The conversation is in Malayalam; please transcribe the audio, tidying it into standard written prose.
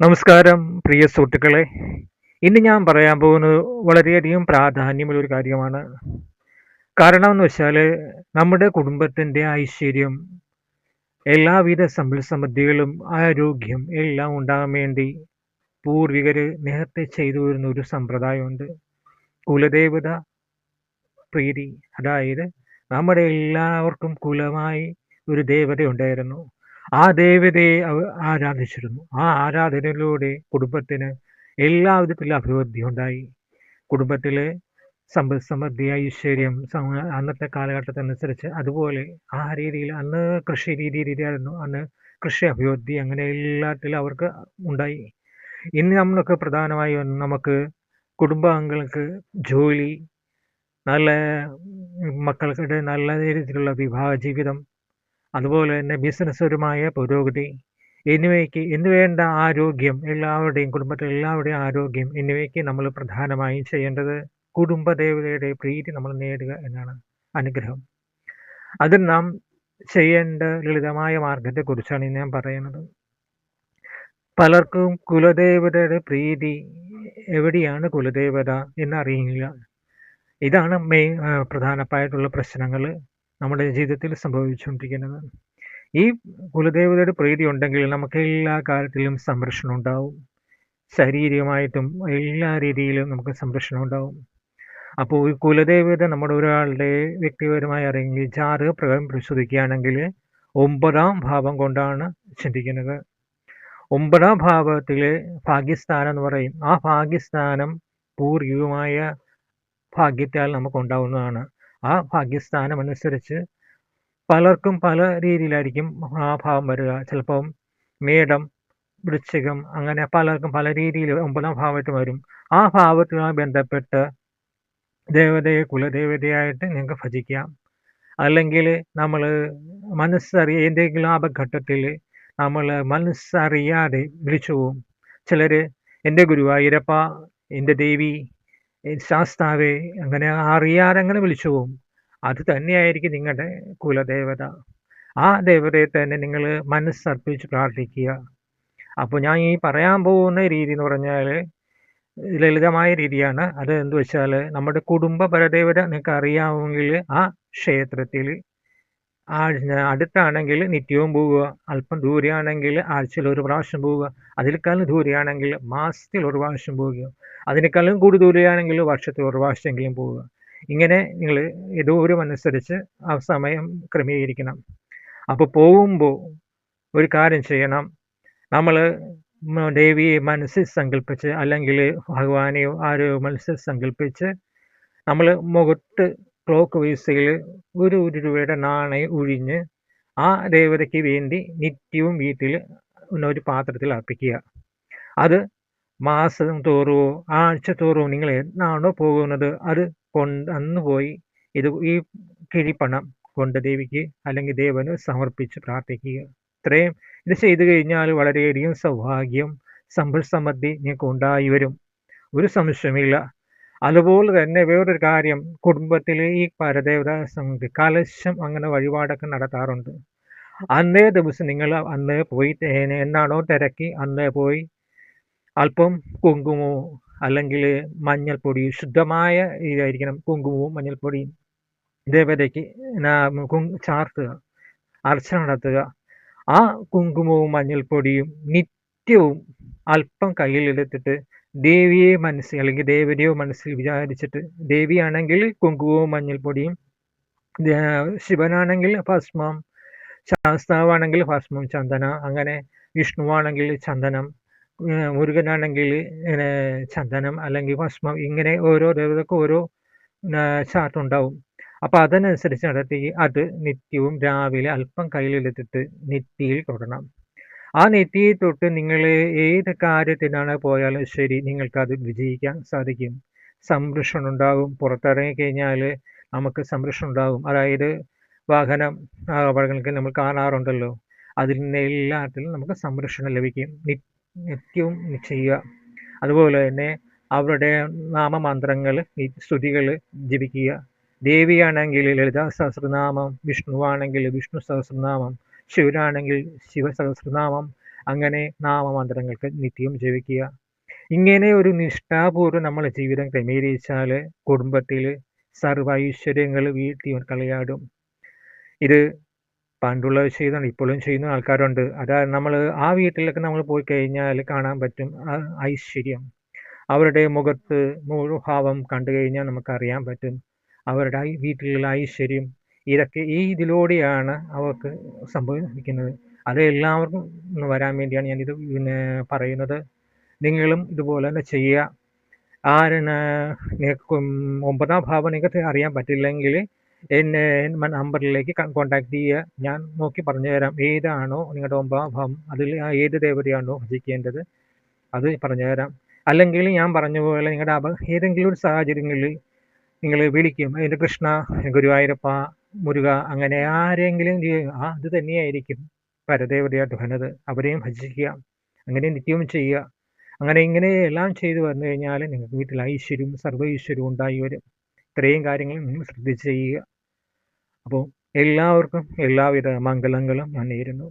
നമസ്കാരം പ്രിയ സുഹൃത്തുക്കളെ. ഇന്ന് ഞാൻ പറയാൻ പോകുന്നത് വളരെയധികം പ്രാധാന്യമുള്ള ഒരു കാര്യമാണ്. കാരണം എന്ന് വെച്ചാൽ നമ്മുടെ കുടുംബത്തിൻ്റെ ഐശ്വര്യം, എല്ലാവിധ സമ്പൽ സമൃദ്ധികളും ആരോഗ്യം എല്ലാം ഉണ്ടാകാൻ വേണ്ടി പൂർവികർ നേരത്തെ ചെയ്തു വരുന്ന ഒരു സമ്പ്രദായമുണ്ട്. കുലദേവത പ്രീതി. അതായത് നമ്മുടെ എല്ലാവർക്കും കുലമായി ഒരു ദേവത ഉണ്ടായിരുന്നു. ആ ദേവതയെ ആരാധിച്ചിരുന്നു. ആ ആരാധനയിലൂടെ കുടുംബത്തിന് എല്ലാവിധത്തിലും അഭിവൃദ്ധി ഉണ്ടായി. കുടുംബത്തിലെ സമ്പൽ സമൃദ്ധി, ഐശ്വര്യം അന്നത്തെ കാലഘട്ടത്തിനനുസരിച്ച് അതുപോലെ ആ രീതിയിൽ അന്ന് കൃഷി രീതിയായിരുന്നു. അന്ന് കൃഷി അഭിവൃദ്ധി അങ്ങനെ എല്ലാത്തിലും അവർക്ക് ഉണ്ടായി. ഇന്ന് നമ്മളൊക്കെ പ്രധാനമായും നമുക്ക് കുടുംബാംഗങ്ങൾക്ക് ജോലി, നല്ല മക്കൾക്കിടെ നല്ല രീതിയിലുള്ള വിവാഹ ജീവിതം, അതുപോലെ തന്നെ ബിസിനസ്സുപരമായ പുരോഗതി എന്നിവയ്ക്ക് വേണ്ട ആരോഗ്യം, കുടുംബത്തിലെ എല്ലാവരുടെയും ആരോഗ്യം എന്നിവയ്ക്ക് നമ്മൾ പ്രധാനമായും ചെയ്യേണ്ടത് കുടുംബദേവതയുടെ പ്രീതി നമ്മൾ നേടുക എന്നാണ്. അനുഗ്രഹം. അതിന് നാം ചെയ്യേണ്ട ലളിതമായ മാർഗത്തെക്കുറിച്ചാണ് ഇന്ന് ഞാൻ പറയുന്നത്. പലർക്കും കുലദേവതയുടെ പ്രീതി, എവിടെയാണ് കുലദേവത എന്നറിയില്ല. ഇതാണ് പ്രധാനമായിട്ടുള്ള പ്രശ്നങ്ങൾ നമ്മുടെ ജീവിതത്തിൽ സംഭവിച്ചുകൊണ്ടിരിക്കുന്നത്. ഈ കുലദേവതയുടെ പ്രീതി ഉണ്ടെങ്കിൽ നമുക്ക് എല്ലാ കാര്യത്തിലും സംരക്ഷണം ഉണ്ടാവും. ശാരീരികമായിട്ടും എല്ലാ രീതിയിലും നമുക്ക് സംരക്ഷണം ഉണ്ടാവും. അപ്പോൾ ഈ കുലദേവത നമ്മുടെ ഒരാളുടെ വ്യക്തിപരമായി അറിയെങ്കിൽ ജാതക പ്രകാരം പരിശോധിക്കുകയാണെങ്കിൽ 9ാം ഭാവം കൊണ്ടാണ് ചിന്തിക്കുന്നത്. 9ാം ഭാവത്തിൽ ഭാഗ്യസ്ഥാനം എന്ന് പറയും. ആ ഭാഗ്യസ്ഥാനം പൂർവികമായ ഭാഗ്യത്താൽ നമുക്കുണ്ടാവുന്നതാണ്. ആ ഭാഗ്യസ്ഥാനം അനുസരിച്ച് പലർക്കും പല രീതിയിലായിരിക്കും ആ ഭാവം വരിക. ചിലപ്പം മേടം, വൃശ്ചികം, അങ്ങനെ പലർക്കും പല രീതിയിൽ 9ാം ഭാവമായിട്ട് വരും. ആ ഭാവത്തുമായി ബന്ധപ്പെട്ട് ദേവതയെ കുലദേവതയായിട്ട് നിങ്ങൾക്ക് ഭജിക്കാം. അല്ലെങ്കിൽ നമ്മൾ എന്തെങ്കിലും ആപഘട്ടത്തിൽ നമ്മൾ മനസ്സറിയാതെ വിളിച്ചു പോവും. ചിലർ എൻ്റെ ഗുരുവായൂരപ്പ, എൻ്റെ ദേവി, ശാസ്താവേ, അങ്ങനെ അറിയാതെ അങ്ങനെ വിളിച്ചു പോവും. അത് തന്നെയായിരിക്കും നിങ്ങളുടെ കുലദേവത. ആ ദേവതയെ തന്നെ നിങ്ങൾ മനസ്സർപ്പിച്ച് പ്രാർത്ഥിക്കുക. അപ്പോൾ ഞാൻ ഈ പറയാൻ പോകുന്ന രീതി എന്ന് പറഞ്ഞാൽ ലളിതമായ രീതിയാണ്. അത് എന്ത് വെച്ചാൽ നമ്മുടെ കുടുംബ പരദേവത നിങ്ങൾക്ക് അറിയാമെങ്കിൽ ആ ക്ഷേത്രത്തിൽ അടുത്താണെങ്കിൽ നിത്യവും പോവുക, അല്പം ദൂരെയാണെങ്കിൽ ആഴ്ചയിൽ ഒരു പ്രാവശ്യം പോവുക, അതിനേക്കാളും ദൂരെയാണെങ്കിൽ മാസത്തിൽ ഒരു പ്രാവശ്യം പോവുക, അതിനേക്കാളും കൂടുതൽ ദൂരെയാണെങ്കിൽ വർഷത്തിൽ ഒരു പ്രാവശ്യമെങ്കിലും പോവുക. ഇങ്ങനെ നിങ്ങൾ ദൂരമനുസരിച്ച് ആ സമയം ക്രമീകരിക്കണം. അപ്പോൾ പോകുമ്പോൾ ഒരു കാര്യം ചെയ്യണം. നമ്മൾ ദേവിയെ മനസ്സിൽ സങ്കല്പിച്ച് അല്ലെങ്കിൽ ഭഗവാനെയോ ആരെയോ മനസ്സിൽ സങ്കല്പിച്ച് നമ്മൾ മുഖത്ത് ക്ലോക്ക് വൈസിൽ ഒരു രൂപയുടെ നാണയം ഒഴിഞ്ഞ് ആ ദേവതയ്ക്ക് വേണ്ടി നിത്യവും വീട്ടിൽ ഒരു പാത്രത്തിൽ അർപ്പിക്കുക. അത് മാസം തോറുമോ ആഴ്ച തോറുമോ നിങ്ങൾ എന്നാണോ പോകുന്നത് അത് അന്ന് പോയി ഈ കിഴിപ്പണം കൊണ്ട് ദേവിക്ക് അല്ലെങ്കിൽ ദേവന് സമർപ്പിച്ച് പ്രാർത്ഥിക്കുക. ഇത്രയും ഇത് ചെയ്തു കഴിഞ്ഞാൽ വളരെയധികം സൗഭാഗ്യം, സമ്പൽ സമൃദ്ധി നിങ്ങൾക്ക് ഉണ്ടായി വരും. ഒരു സംശയമില്ല. അതുപോലെ തന്നെ വേറൊരു കാര്യം, കുടുംബത്തിൽ ഈ പരദേവതാ സമിതി കലശം അങ്ങനെ വഴിപാടൊക്കെ നടത്താറുണ്ട്. അന്നേ ദിവസം നിങ്ങൾ അന്നേ പോയി എന്നാണോ തിരക്കി അന്നേ പോയി അല്പം കുങ്കുമവും അല്ലെങ്കിൽ മഞ്ഞൾപ്പൊടി, ശുദ്ധമായ ഇതായിരിക്കണം, കുങ്കുമവും മഞ്ഞൾപ്പൊടിയും ദേവതയ്ക്ക് ചാർത്തുക, അർച്ചന നടത്തുക. ആ കുങ്കുമവും മഞ്ഞൾപ്പൊടിയും നിത്യവും അല്പം കയ്യിലെടുത്തിട്ട് ദേവിയെ മനസ്സിൽ അല്ലെങ്കിൽ ദേവതയോ മനസ്സിൽ വിചാരിച്ചിട്ട്, ദേവിയാണെങ്കിൽ കുങ്കുമവും മഞ്ഞൾപ്പൊടിയും, ശിവനാണെങ്കിൽ ഭസ്മം, ശാസ്താവാണെങ്കിൽ ഭസ്മം, ചന്ദന, അങ്ങനെ വിഷ്ണുവാണെങ്കിൽ ചന്ദനം, മുരുകനാണെങ്കിൽ ചന്ദനം അല്ലെങ്കിൽ ഭസ്മം, ഇങ്ങനെ ഓരോ ദേവതക്കും ഓരോ ചാർട്ടുണ്ടാവും. അപ്പോൾ അതനുസരിച്ച് നടത്തി അത് നിത്യവും രാവിലെ അല്പം കയ്യിലെടുത്തിട്ട് നെറ്റിയിൽ തൊടണം. ആ നെറ്റിയിൽ തൊട്ട് നിങ്ങൾ ഏത് കാര്യത്തിനാണ് പോയാലും ശരി നിങ്ങൾക്കത് വിജയിക്കാൻ സാധിക്കും. സംരക്ഷണം ഉണ്ടാകും. പുറത്തിറങ്ങിക്കഴിഞ്ഞാൽ നമുക്ക് സംരക്ഷണം ഉണ്ടാകും. അതായത് വാഹനം അപകടങ്ങൾക്ക് നമ്മൾ കാണാറുണ്ടല്ലോ, അതിൽ നിന്ന് എല്ലാത്തിലും നമുക്ക് സംരക്ഷണം ലഭിക്കും. നിത്യവും ചെയ്യുക. അതുപോലെ തന്നെ അവരുടെ നാമമന്ത്രങ്ങൾ, സ്തുതികൾ ജപിക്കുക. ദേവിയാണെങ്കിൽ ലളിതാ സഹസ്രനാമം, വിഷ്ണുവാണെങ്കിൽ വിഷ്ണു സഹസ്രനാമം, ശിവനാണെങ്കിൽ ശിവ സഹസ്രനാമം, അങ്ങനെ നാമമന്ത്രങ്ങൾക്ക് നിത്യവും ജപിക്കുക. ഇങ്ങനെ ഒരു നിഷ്ഠാപൂർവ്വം നമ്മൾ ജീവിതം ക്രമീകരിച്ചാൽ കുടുംബത്തിൽ സർവ്വ ഐശ്വര്യങ്ങൾ വീട്ടിൽ കളിയാടും. ഇത് പണ്ടുള്ളവർ ചെയ്താണ്, ഇപ്പോഴും ചെയ്യുന്ന ആൾക്കാരുണ്ട്. അതായത് നമ്മൾ ആ വീട്ടിലൊക്കെ നമ്മൾ പോയി കഴിഞ്ഞാൽ കാണാൻ പറ്റും ആ ഐശ്വര്യം. അവരുടെ മുഖത്ത് മുഖഭാവം കണ്ടു കഴിഞ്ഞാൽ നമുക്കറിയാൻ പറ്റും അവരുടെ വീട്ടിലുള്ള ഐശ്വര്യം. ഇതൊക്കെ ഈ ഇതിലൂടെയാണ് അവർക്ക് സംഭവിക്കുന്നത്. അത് എല്ലാവർക്കും വരാൻ വേണ്ടിയാണ് ഞാനിത് പറയുന്നത്. നിങ്ങളും ഇതുപോലെ തന്നെ ചെയ്യുക. നിങ്ങൾക്ക് 9ാം ഭാവം നിങ്ങൾക്ക് അറിയാൻ പറ്റില്ലെങ്കിൽ എന്നെ നമ്പറിലേക്ക് കോൺടാക്ട് ചെയ്യുക. ഞാൻ നോക്കി പറഞ്ഞുതരാം ഏതാണോ നിങ്ങളുടെ 9ാം ഭാവം, അതിൽ ഏത് ദേവതയാണോ ഭജിക്കേണ്ടത് അത് പറഞ്ഞുതരാം. അല്ലെങ്കിൽ ഞാൻ പറഞ്ഞ പോലെ നിങ്ങളുടെ ഏതെങ്കിലും ഒരു സാഹചര്യങ്ങളിൽ നിങ്ങൾ വിളിക്കും, എൻ്റെ കൃഷ്ണ, ഗുരുവായൂരപ്പ, മുരുക, അങ്ങനെ ആരെങ്കിലും അത് തന്നെയായിരിക്കും പരദേവതയായിട്ട് വരുന്നത്. അവരെയും ഭജിക്കുക. അങ്ങനെ നിത്യവും ചെയ്യുക. അങ്ങനെ ഇങ്ങനെ എല്ലാം ചെയ്തു വന്നു കഴിഞ്ഞാൽ നിങ്ങൾക്ക് വീട്ടിൽ ഐശ്വര്യവും സർവ്വ ഐശ്വര്യവും ഉണ്ടായി വരും. ഇത്രയും കാര്യങ്ങൾ നിങ്ങൾ ശ്രദ്ധിച്ച് ചെയ്യുക. അപ്പോൾ എല്ലാവർക്കും എല്ലാവിധ മംഗളങ്ങളും ഞാൻ നേരുന്നു.